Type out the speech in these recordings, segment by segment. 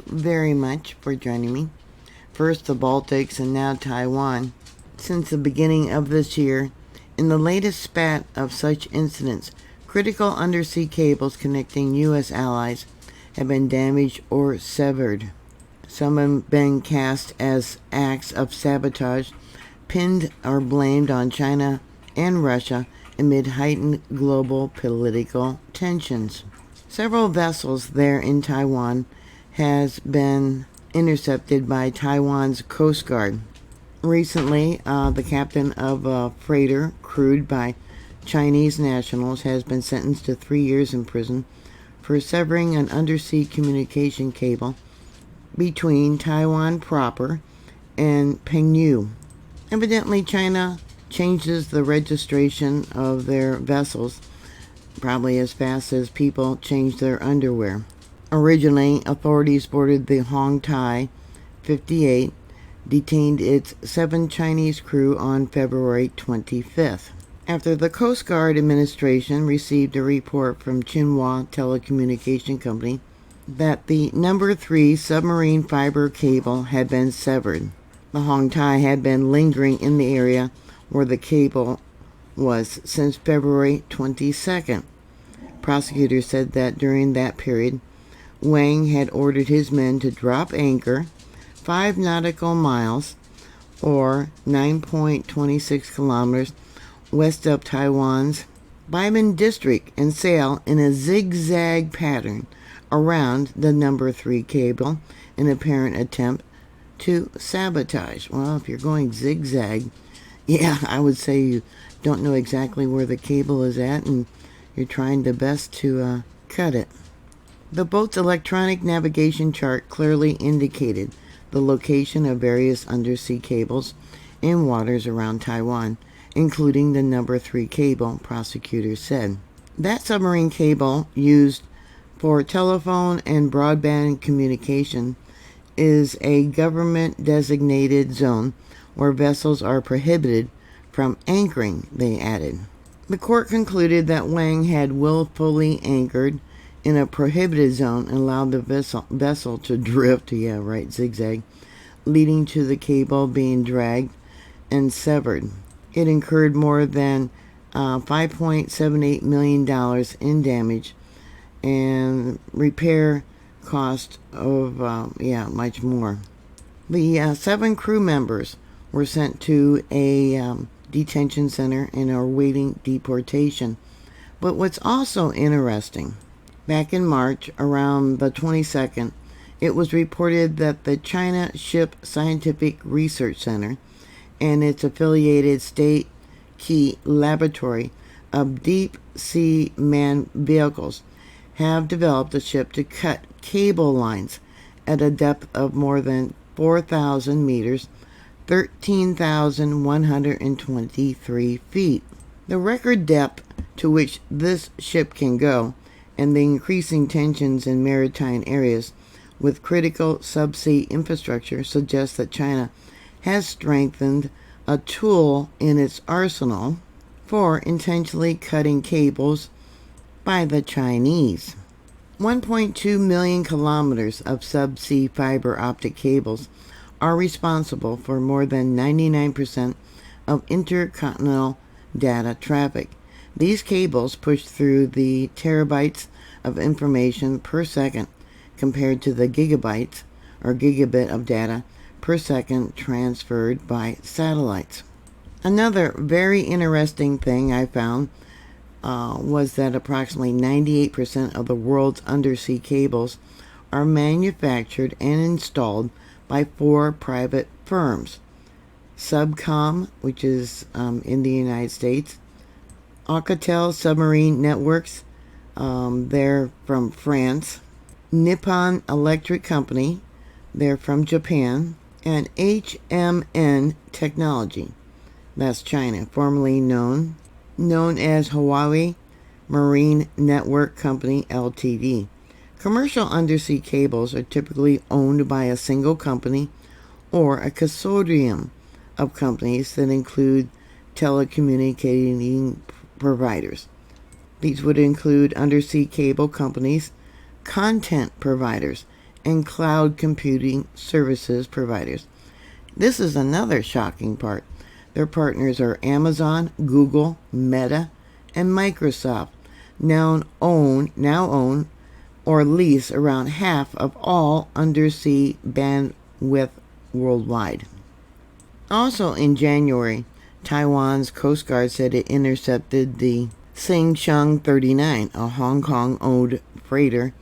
very much for joining me. First the Baltics and now Taiwan. Since the beginning of this year, in the latest spat of such incidents, critical undersea cables connecting U.S. allies have been damaged or severed. Some have been cast as acts of sabotage, pinned or blamed on China and Russia amid heightened global political tensions. Several vessels there in Taiwan has been intercepted by Taiwan's Coast Guard. Recently, the captain of a freighter crewed by Chinese nationals has been sentenced to 3 years in prison for severing an undersea communication cable between Taiwan proper and Penghu. Evidently, China changes the registration of their vessels probably as fast as people change their underwear. Originally, authorities boarded the Hong Tai 58, detained its 7 Chinese crew on February 25th. After the Coast Guard Administration received a report from Xinhua Telecommunication Company that the number 3 submarine fiber cable had been severed. The Hong Tai had been lingering in the area where the cable was since February 22nd. Prosecutors said that during that period, Wang had ordered his men to drop anchor 5 nautical miles, or 9.26 kilometers, west of Taiwan's Baimen district and sail in a zigzag pattern around the number 3 cable in an apparent attempt to sabotage. Well, if you're going zigzag, yeah, I would say you don't know exactly where the cable is at and you're trying the best to cut it. The boat's electronic navigation chart clearly indicated the location of various undersea cables in waters around Taiwan, including the number 3 cable, prosecutors said. That submarine cable, used for telephone and broadband communication, is a government-designated zone where vessels are prohibited from anchoring, they added. The court concluded that Wang had willfully anchored in a prohibited zone and allowed the vessel to drift, zigzag, leading to the cable being dragged and severed. It incurred more than $5.78 million in damage and repair cost of, much more. The 7 crew members were sent to a detention center and are awaiting deportation. But what's also interesting, back in March, around the 22nd, it was reported that the China Ship Scientific Research Center and its affiliated State Key Laboratory of Deep Sea Manned Vehicles have developed a ship to cut cable lines at a depth of more than 4,000 meters, 13,123 feet. The record depth to which this ship can go and the increasing tensions in maritime areas with critical subsea infrastructure suggests that China has strengthened a tool in its arsenal for intentionally cutting cables by the Chinese. 1.2 million kilometers of subsea fiber optic cables are responsible for more than 99% of intercontinental data traffic. These cables push through the terabytes of information per second compared to the gigabytes or gigabit of data per second transferred by satellites. Another very interesting thing I found was that approximately 98% of the world's undersea cables are manufactured and installed by 4 private firms. Subcom, which is in the United States, Alcatel Submarine Networks, they're from France, Nippon Electric Company, they're from Japan, and HMN Technology, that's China, formerly known as Hawaii Marine Network Company Ltd. Commercial undersea cables are typically owned by a single company or a consortium of companies that include telecommunicating providers. These would include undersea cable companies, content providers, and cloud computing services providers. This is another shocking part. Their partners are Amazon, Google, Meta, and Microsoft. Now own or lease around half of all undersea bandwidth worldwide. Also in January, Taiwan's Coast Guard said it intercepted the Xingsheng 39, a Hong Kong-owned freighter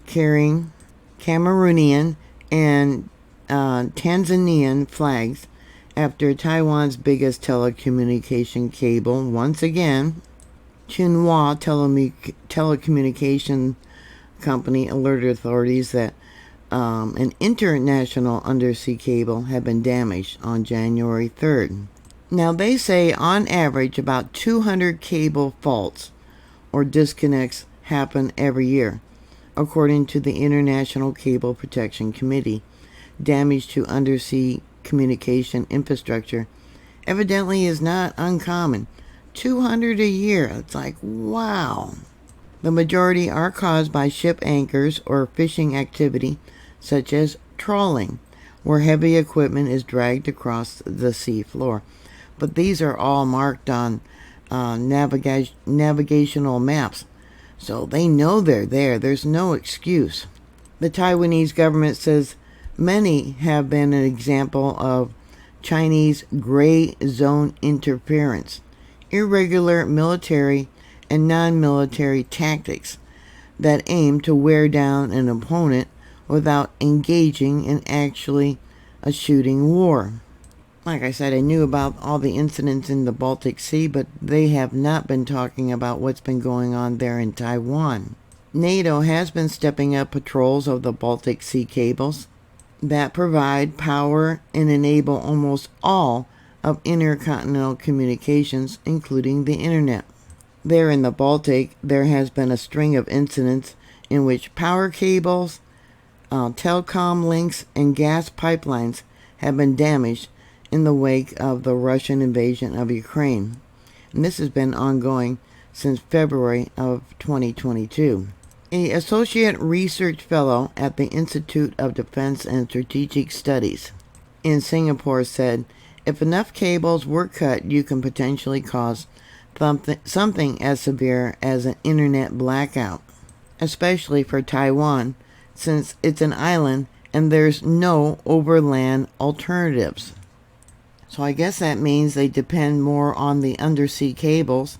carrying Cameroonian and Tanzanian flags after Taiwan's biggest telecommunication cable, once again, Xinhua Telecommunication Company, alerted authorities that an international undersea cable had been damaged on January 3rd. Now, they say on average about 200 cable faults or disconnects happen every year, according to the International Cable Protection Committee. Damage to undersea communication infrastructure evidently is not uncommon. 200 a year. It's like, wow. The majority are caused by ship anchors or fishing activity, such as trawling, where heavy equipment is dragged across the sea floor. But these are all marked on navigational maps, so they know they're there. There's no excuse. The Taiwanese government says many have been an example of Chinese gray zone interference, irregular military and non-military tactics that aim to wear down an opponent without engaging in actually a shooting war. Like I said, I knew about all the incidents in the Baltic Sea, but they have not been talking about what's been going on there in Taiwan. NATO has been stepping up patrols of the Baltic Sea cables that provide power and enable almost all of intercontinental communications, including the internet. There in the Baltic, there has been a string of incidents in which power cables, telecom links, and gas pipelines have been damaged in the wake of the Russian invasion of Ukraine. And this has been ongoing since February of 2022. An associate research fellow at the Institute of Defense and Strategic Studies in Singapore said, if enough cables were cut, you can potentially cause something as severe as an internet blackout, especially for Taiwan, since it's an island and there's no overland alternatives. So I guess that means they depend more on the undersea cables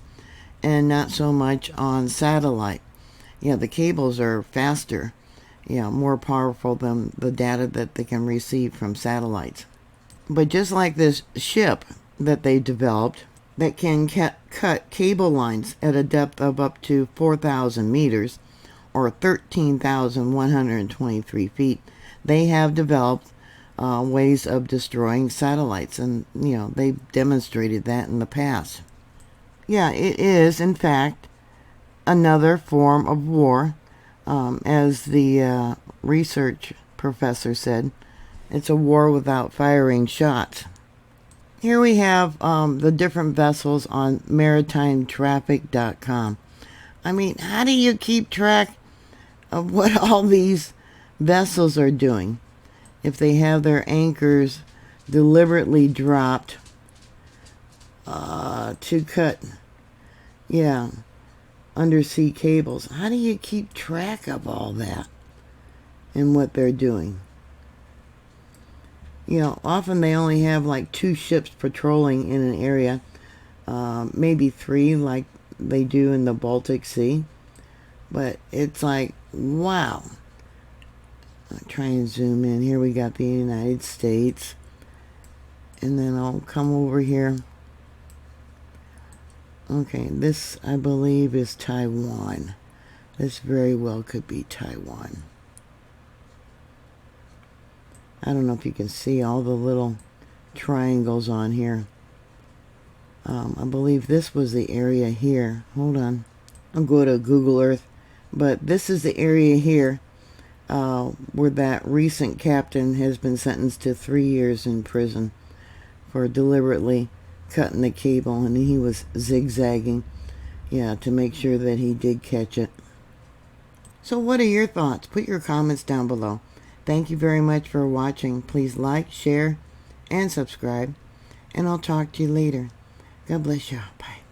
and not so much on satellite. Yeah, the cables are faster, more powerful than the data that they can receive from satellites. But just like this ship that they developed that can cut cable lines at a depth of up to 4,000 meters or 13,123 feet, they have developed ways of destroying satellites, and they've demonstrated that in the past. Yeah, it is in fact another form of war, as the research professor said. It's a war without firing shots. Here we have the different vessels on maritimetraffic.com. I mean, how do you keep track of what all these vessels are doing if they have their anchors deliberately dropped to cut undersea cables? How do you keep track of all that and what they're doing? Often they only have like 2 ships patrolling in an area, maybe 3 like they do in the Baltic Sea. But it's like, wow. I'll try and zoom in. Here we got the United States. And then I'll come over here. Okay, this I believe is Taiwan. This very well could be Taiwan. I don't know if you can see all the little triangles on here. I believe this was the area here. Hold on. I'll go to Google Earth. But this is the area here where that recent captain has been sentenced to 3 years in prison for deliberately cutting the cable, and he was zigzagging, to make sure that he did catch it. So what are your thoughts? Put your comments down below. Thank you very much for watching. Please like, share, and subscribe. And I'll talk to you later. God bless you. Bye.